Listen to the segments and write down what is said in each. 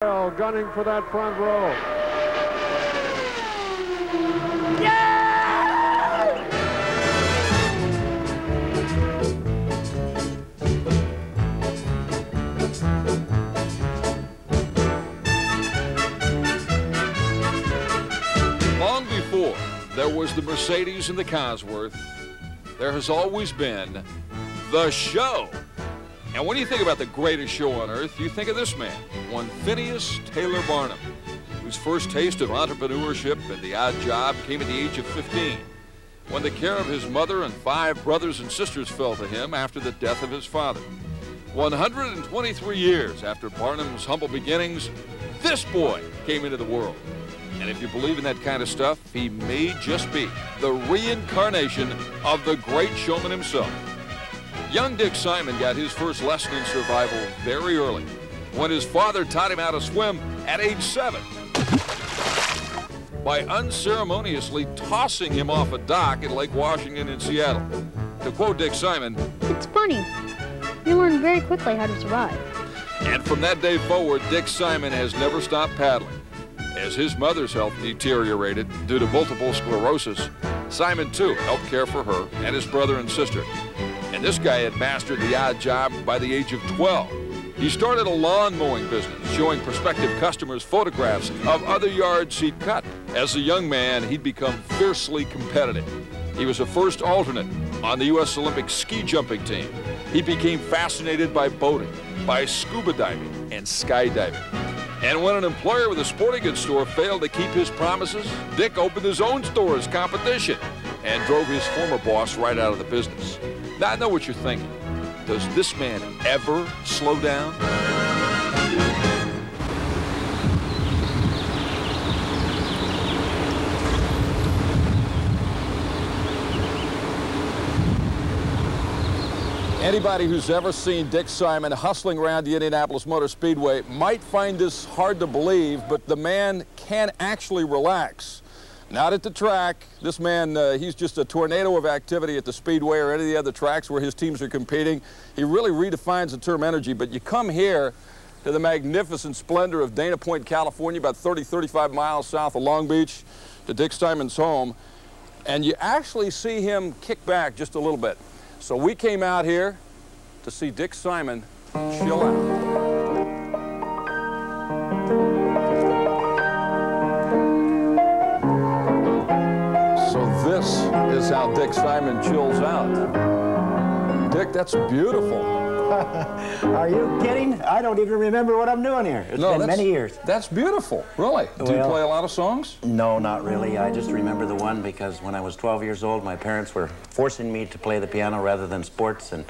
Gunning for that front row. Long before there was the Mercedes and the Cosworth, there has always been the show. And when you think about the greatest show on earth, you think of this man, one Phineas Taylor Barnum, whose first taste of entrepreneurship and the odd job came at the age of 15, when the care of his mother and 5 brothers and sisters fell to him after the death of his father. 123 years after Barnum's humble beginnings, this boy came into the world. And if you believe in that kind of stuff, he may just be the reincarnation of the great showman himself. Young Dick Simon got his first lesson in survival very early, when his father taught him how to swim at age 7 by unceremoniously tossing him off a dock at Lake Washington in Seattle. To quote Dick Simon, "It's funny. You learn very quickly how to survive." And from that day forward, Dick Simon has never stopped paddling. As his mother's health deteriorated due to multiple sclerosis, Simon, too, helped care for her and his brother and sister. And this guy had mastered the odd job by the age of 12. He started a lawn mowing business, showing prospective customers photographs of other yards he'd cut. As a young man, he'd become fiercely competitive. He was a first alternate on the U.S. Olympic ski jumping team. He became fascinated by boating, by scuba diving, and skydiving. And when an employer with a sporting goods store failed to keep his promises, Dick opened his own store as competition and drove his former boss right out of the business. Now, I know what you're thinking. Does this man ever slow down? Anybody who's ever seen Dick Simon hustling around the Indianapolis Motor Speedway might find this hard to believe, but the man can actually relax. Not at the track. This man, he's just a tornado of activity at the Speedway or any of the other tracks where his teams are competing. He really redefines the term energy, but you come here to the magnificent splendor of Dana Point, California, about 35 miles south of Long Beach, to Dick Simon's home, and you actually see him kick back just a little bit. So we came out here to see Dick Simon chill out. This is how Dick Simon chills out. Dick, that's beautiful. Are you kidding? I don't even remember what I'm doing here. It's been many years. That's beautiful, really. Do you play a lot of songs? No, not really. I just remember the one because when I was 12 years old, my parents were forcing me to play the piano rather than sports, and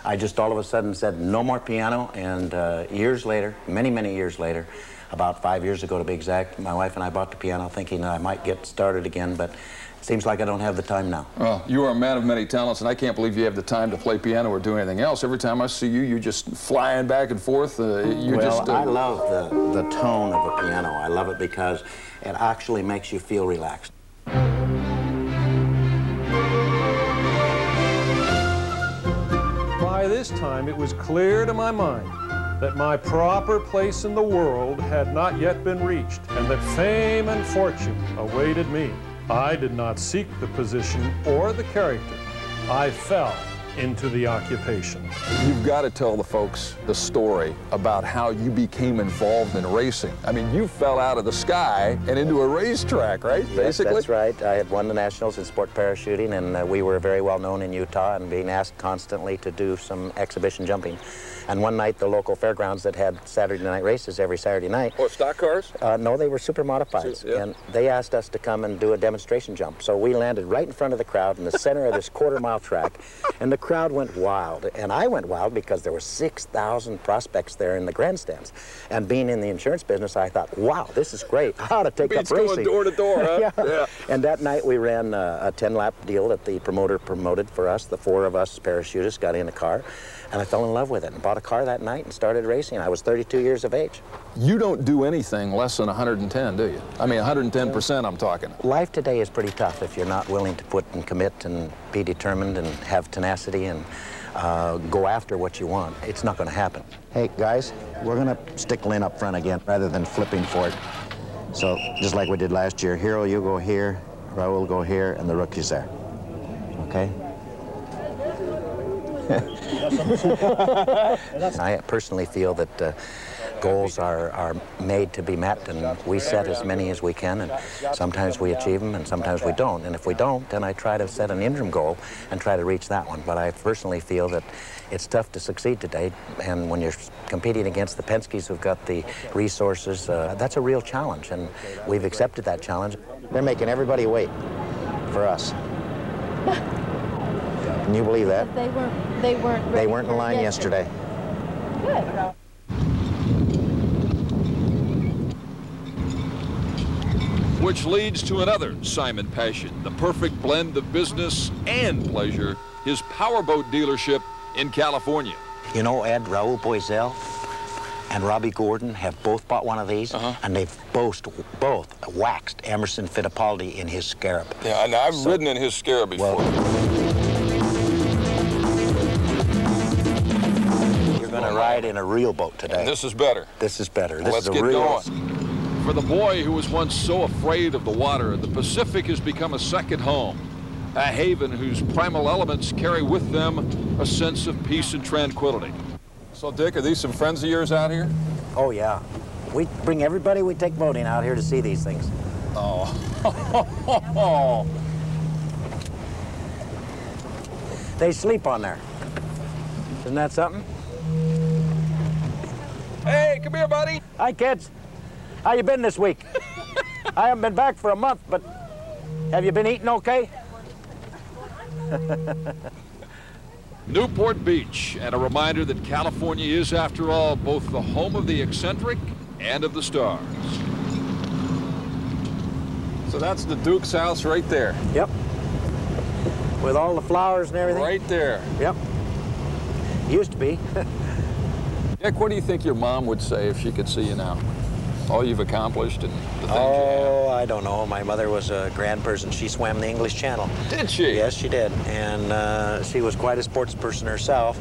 I just all of a sudden said, no more piano, and years later, many years later, about 5 years ago to be exact, my wife and I bought the piano thinking I might get started again, but it seems like I don't have the time now. Well, you are a man of many talents, and I can't believe you have the time to play piano or do anything else. Every time I see you, you're just flying back and forth. I love the tone of a piano. I love it because it actually makes you feel relaxed. By this time, it was clear to my mind that my proper place in the world had not yet been reached, and that fame and fortune awaited me. I did not seek the position or the character. I fell into the occupation. You've got to tell the folks the story about how you became involved in racing. I mean, you fell out of the sky and into a racetrack, right? Yes, basically? That's right. I had won the Nationals in sport parachuting, and we were very well known in Utah and being asked constantly to do some exhibition jumping. And one night, the local fairgrounds that had Saturday night races every Saturday night. Oh, stock cars? No, they were super modifieds. Yeah. And they asked us to come and do a demonstration jump. So we landed right in front of the crowd in the center of this quarter-mile track. And the crowd went wild. And I went wild because there were 6,000 prospects there in the grandstands. And being in the insurance business, I thought, wow, this is great. I ought to take up racing. Going door to door, huh? Yeah. And that night, we ran a 10-lap deal that the promoter promoted for us. The 4 of us parachutists got in a car. And I fell in love with it and bought a car that night and started racing. I was 32 years of age. You don't do anything less than 110, do you? I mean, 110% I'm talking. Life today is pretty tough if you're not willing to put and commit and be determined and have tenacity. And go after what you want, it's not going to happen. Hey, guys, we're going to stick Lynn up front again rather than flipping for it. So, just like we did last year, Hiro, you go here, Raul go here, and the rookie's there. Okay? I personally feel that goals are made to be met, and we set as many as we can, and sometimes we achieve them and sometimes we don't. And if we don't, then I try to set an interim goal and try to reach that one. But I personally feel that it's tough to succeed today, and when you're competing against the Penskes who've got the resources, that's a real challenge, and we've accepted that challenge. They're making everybody wait for us. Can you believe that? They weren't in line yesterday. Good. Which leads to another Simon passion, the perfect blend of business and pleasure, his powerboat dealership in California. You know, Ed, Raul Boesel and Robbie Gordon have both bought one of these, and they've both waxed Emerson Fittipaldi in his Scarab. Yeah, and I've ridden in his Scarab before. You're going to ride in a real boat today. And this is better. This is better. Let's get going. For the boy who was once so afraid of the water, the Pacific has become a second home, a haven whose primal elements carry with them a sense of peace and tranquility. So, Dick, are these some friends of yours out here? Oh, yeah. We bring everybody we take boating out here to see these things. Oh. They sleep on there. Isn't that something? Hey, come here, buddy. Hi, kids. How you been this week? I haven't been back for a month, but have you been eating okay? Newport Beach, and a reminder that California is, after all, both the home of the eccentric and of the stars. So that's the Duke's house right there. Yep. With all the flowers and everything? Right there. Yep. Used to be. Dick, what do you think your mom would say if she could see you now? All you've accomplished and the things you have. Oh, I don't know. My mother was a grand person. She swam the English Channel. Did she? Yes, she did. And she was quite a sports person herself.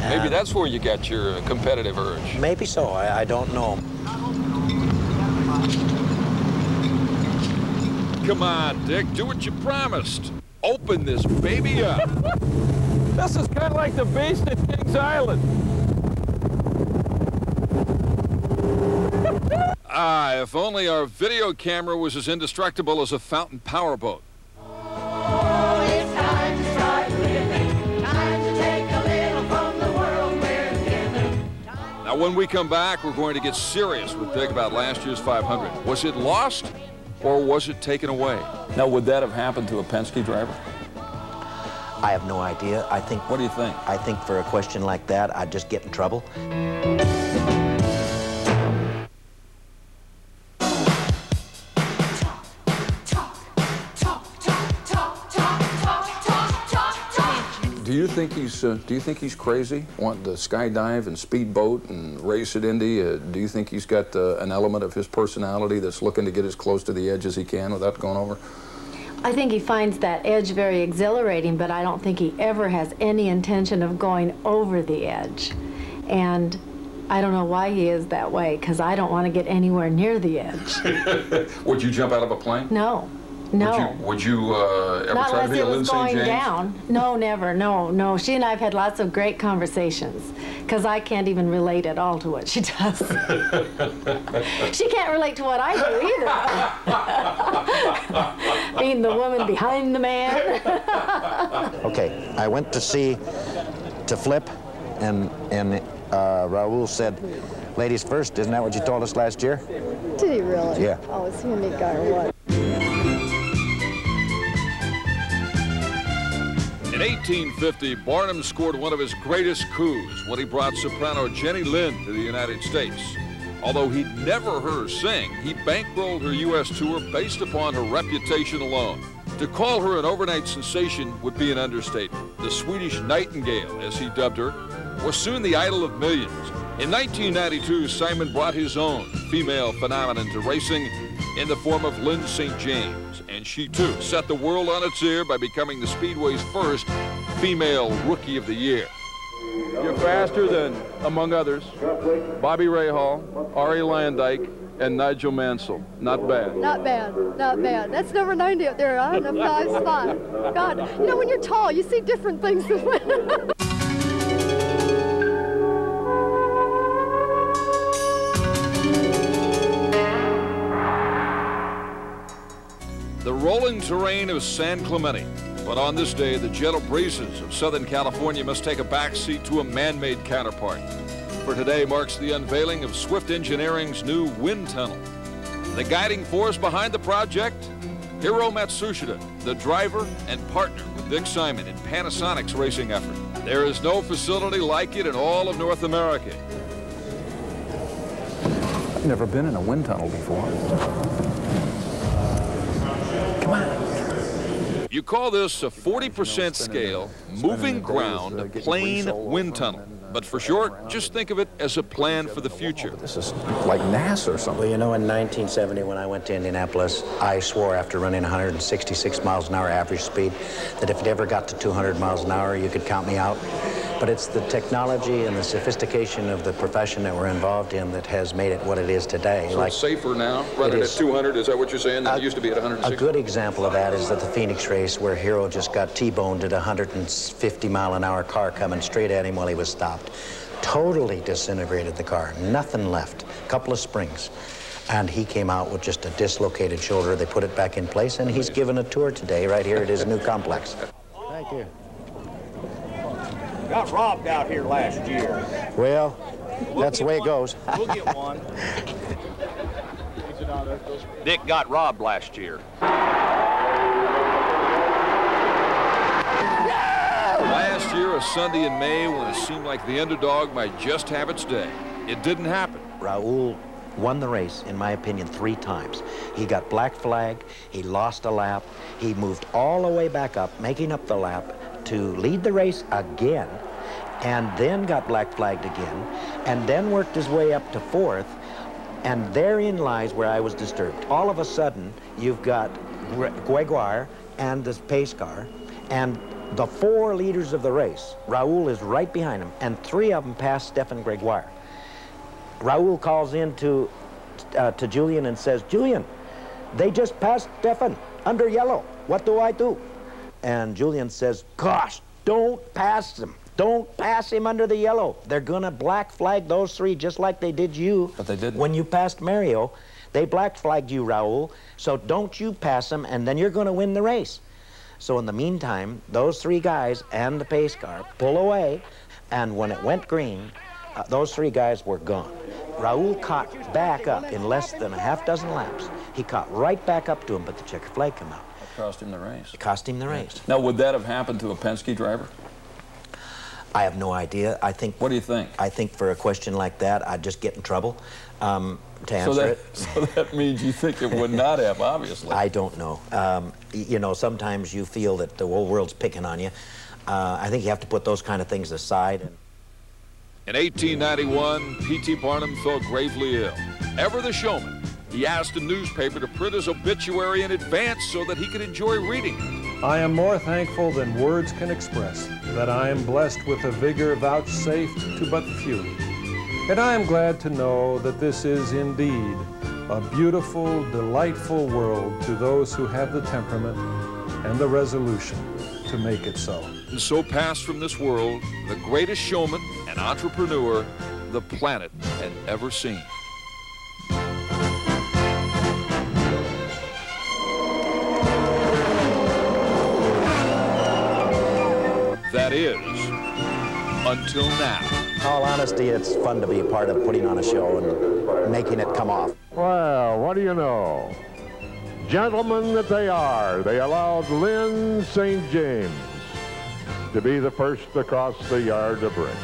Maybe that's where you got your competitive urge. Maybe so. I don't know. Come on, Dick. Do what you promised. Open this baby up. This is kind of like the beast at Kings Island. Ah, if only our video camera was as indestructible as a fountain powerboat. Oh, it's time to start living. Time to take a little from the world we're given. Now, when we come back, we're going to get serious with Dick about last year's 500. Was it lost, or was it taken away? Now, would that have happened to a Penske driver? I have no idea. I think. What do you think? I think for a question like that, I'd just get in trouble. Do you think he's crazy, wanting to skydive and speedboat and race at Indy? Do you think he's got an element of his personality that's looking to get as close to the edge as he can without going over? I think he finds that edge very exhilarating, but I don't think he ever has any intention of going over the edge. And I don't know why he is that way, because I don't want to get anywhere near the edge. Would you jump out of a plane? No. No. Would you ever Not try to unless be it a Lynn was St. going James? down. No, never. No. She and I have had lots of great conversations, because I can't even relate at all to what she does. She can't relate to what I do either. Being the woman behind the man. Okay, I went to Flip, and Raul said, ladies first. Isn't that what you told us last year? Did he really? Yeah. Oh, is he a neat guy or what? In 1850, Barnum scored one of his greatest coups when he brought soprano Jenny Lind to the United States. Although he'd never heard her sing, he bankrolled her U.S. tour based upon her reputation alone. To call her an overnight sensation would be an understatement. The Swedish Nightingale, as he dubbed her, was soon the idol of millions. In 1992, Simon brought his own female phenomenon to racing in the form of Lynn St. James, and she too set the world on its ear by becoming the Speedway's first female Rookie of the Year. You're faster than, among others, Bobby Rahal, Ari Landike, and Nigel Mansell. Not bad. Not bad, not bad. That's number 90 up there, on the 5 spot. God, you know, when you're tall, you see different things than when... The rolling terrain of San Clemente. But on this day, the gentle breezes of Southern California must take a backseat to a man-made counterpart. For today marks the unveiling of Swift Engineering's new wind tunnel. The guiding force behind the project, Hiro Matsushita, the driver and partner with Dick Simon in Panasonic's racing effort. There is no facility like it in all of North America. I've never been in a wind tunnel before. Come on. You call this a 40% scale, moving ground, plain wind tunnel. But for short, just think of it as a plan for the future. This is like NASA or something. Well, you know, in 1970, when I went to Indianapolis, I swore after running 166 miles an hour average speed that if it ever got to 200 miles an hour, you could count me out. But it's the technology and the sophistication of the profession that we're involved in that has made it what it is today. So it's safer now, running at 200, is that what you're saying? Than it used to be at 160? A good example of that is that the Phoenix race where Hiro just got T-boned at a 150-mile-an-hour car coming straight at him while he was stopped. Totally disintegrated the car, nothing left, a couple of springs. And he came out with just a dislocated shoulder. They put it back in place, and he's given a tour today right here at his new complex. Thank you. Got robbed out here last year. Well, that's the way it goes. We'll get one. Dick got robbed last year. Last year, a Sunday in May when it seemed like the underdog might just have its day. It didn't happen. Raul won the race, in my opinion, 3 times. He got black flagged, he lost a lap, he moved all the way back up, making up the lap to lead the race again, and then got black flagged again, and then worked his way up to 4th, and therein lies where I was disturbed. All of a sudden, you've got Gregoire and the pace car, and the 4 leaders of the race. Raul is right behind him, and 3 of them pass Stefan Gregoire. Raul calls in to Julian and says, "Julian, they just passed Stefan under yellow. What do I do?" And Julian says, "Gosh, don't pass him. Don't pass him under the yellow. They're gonna black flag those 3 just like they did you." But they didn't. When you passed Mario, they black flagged you, Raul. So don't you pass them, and then you're gonna win the race. So in the meantime, those 3 guys and the pace car pull away, and when it went green, those 3 guys were gone. Raul caught back up in less than a half dozen laps. He caught right back up to him, but the checkered flag came out. It cost him the race. It cost him the race. Now, would that have happened to a Penske driver? I have no idea. I think. What do you think? I think for a question like that, I'd just get in trouble to answer it. So that means you think it would not have, obviously. I don't know. You know, sometimes you feel that the whole world's picking on you. I think you have to put those kind of things aside. In 1891, P.T. Barnum fell gravely ill. Ever the showman, he asked a newspaper to print his obituary in advance so that he could enjoy reading it. I am more thankful than words can express that I am blessed with a vigor vouchsafed to but few. And I am glad to know that this is indeed a beautiful, delightful world to those who have the temperament and the resolution to make it so. And so passed from this world the greatest showman and entrepreneur the planet had ever seen. That is, until now. In all honesty, it's fun to be a part of putting on a show and making it come off. Well, what do you know? Gentlemen that they are, they allowed Lynn St. James to be the first to cross the yard of bricks.